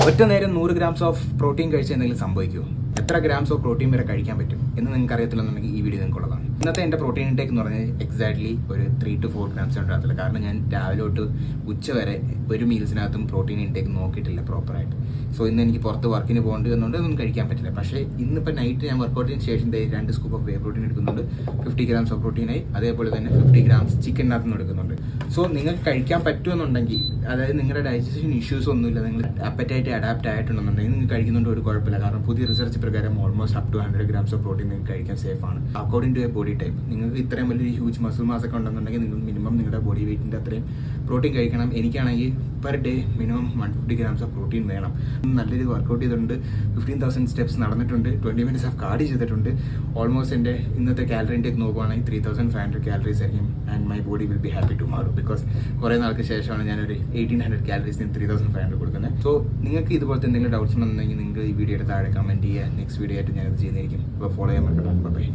ഒറ്റ നേരം 100 grams of protein കഴിച്ച് എന്തെങ്കിലും സംഭവിക്കുമോ? എത്ര ഗ്രാംസ് ഓഫ് പ്രോട്ടീൻ വരെ കഴിക്കാൻ പറ്റും എന്ന് നിങ്ങൾക്ക് അറിയത്തില്ലെന്നുണ്ടെങ്കിൽ ഈ വീഡിയോ നിങ്ങൾക്കുള്ളതാണ്. ഇന്നത്തെ എൻ്റെ പ്രോട്ടീൻ ഇൻടേക്ക് എന്ന് പറഞ്ഞാൽ എക്സാക്ട്ലി ഒരു 3 to 4 grams ഉണ്ടാകത്തില്ല. കാരണം ഞാൻ രാവിലെ തൊട്ട് ഉച്ച വരെ ഒരു മീൽസിനകത്തും പ്രോട്ടീൻ ഇൻടേക്ക് നോക്കിയിട്ടില്ല പ്രോപ്പറായിട്ട്. സോ ഇന്ന് എനിക്ക് പുറത്ത് വർക്കിന് പോകേണ്ടി വന്നുകൊണ്ട് ഒന്നും കഴിക്കാൻ പറ്റില്ല. പക്ഷേ ഇന്നിപ്പോൾ നൈറ്റ് ഞാൻ വർക്കൗട്ടിന് ശേഷം 2 സ്കൂപ്പ് ഓഫ് വേ പ്രോട്ടീൻ എടുക്കുന്നുണ്ട്. 50 grams ഓഫ് പ്രോട്ടീനായി, അതേപോലെ തന്നെ 50 grams ചിക്കനകത്ത് നിന്ന് എടുക്കുന്നുണ്ട്. സോ നിങ്ങൾക്ക് കഴിക്കാൻ പറ്റുമെന്നുണ്ടെങ്കിൽ, അതായത് നിങ്ങളുടെ ഡൈജഷൻ ഇഷ്യൂസ് ഒന്നുമില്ല, നിങ്ങൾ അപ്പറ്റൈറ്റ് അഡാപ്റ്റ് ആയിട്ടുണ്ടെന്നുണ്ടെങ്കിൽ നിങ്ങൾക്ക് കഴിക്കുന്നുണ്ട് ഒരു കുഴപ്പമില്ല. കാരണം പുതിയ റിസർച്ച് പ്രകാരം almost up to 100 grams of protein നിങ്ങൾക്ക് കഴിക്കാൻ സേഫ് ആണ് according to a body type. നിങ്ങൾക്ക് ഇത്രയും വലിയ ഹ്യൂജ് മസിൽ മാസ് ഒക്കെ ഉണ്ടെന്നുണ്ടെങ്കിൽ നിങ്ങൾ മിനിമം നിങ്ങളുടെ ബോഡി വെയിറ്റിൻ്റെ അത്രയും പ്രോട്ടീൻ കഴിക്കണം. എനിക്കാണെങ്കിൽ per day minimum 150 grams of protein വേണം. നല്ലൊരു വർക്കൗട്ട് ചെയ്തിട്ടുണ്ട്, 15,000 സ്റ്റെപ്സ് നടന്നിട്ടുണ്ട്, 20 minutes ഓഫ് കാർഡിയോ ചെയ്തിട്ടുണ്ട്. ഓൾമോസ്റ്റ് എൻ്റെ ഇന്നത്തെ കാലറി ഇൻടേക്ക് നോക്കുകയാണെങ്കിൽ 3,500 calories ആയിരിക്കും. And my body will be happy tomorrow, because കുറേ നാൾക്ക് ശേഷമാണ് ഞാനൊരു 1,800 calories 3,500 കൊടുക്കുന്നത്. സോ നിങ്ങൾക്ക് ഇതുപോലത്തെ എന്തെങ്കിലും ഡൗട്ട്സ് ഉണ്ടെന്നുണ്ടെങ്കിൽ നിങ്ങൾ ഈ വീഡിയോയുടെ താഴെ കമൻറ്റ് ചെയ്യുക. നെക്സ്റ്റ് വീഡിയോ ആയിട്ട് ഞാനത് ചെയ്യുന്നതായിരിക്കും. അപ്പോൾ ഫോളോ ചെയ്യാൻ പറ്റണം. ബൈ.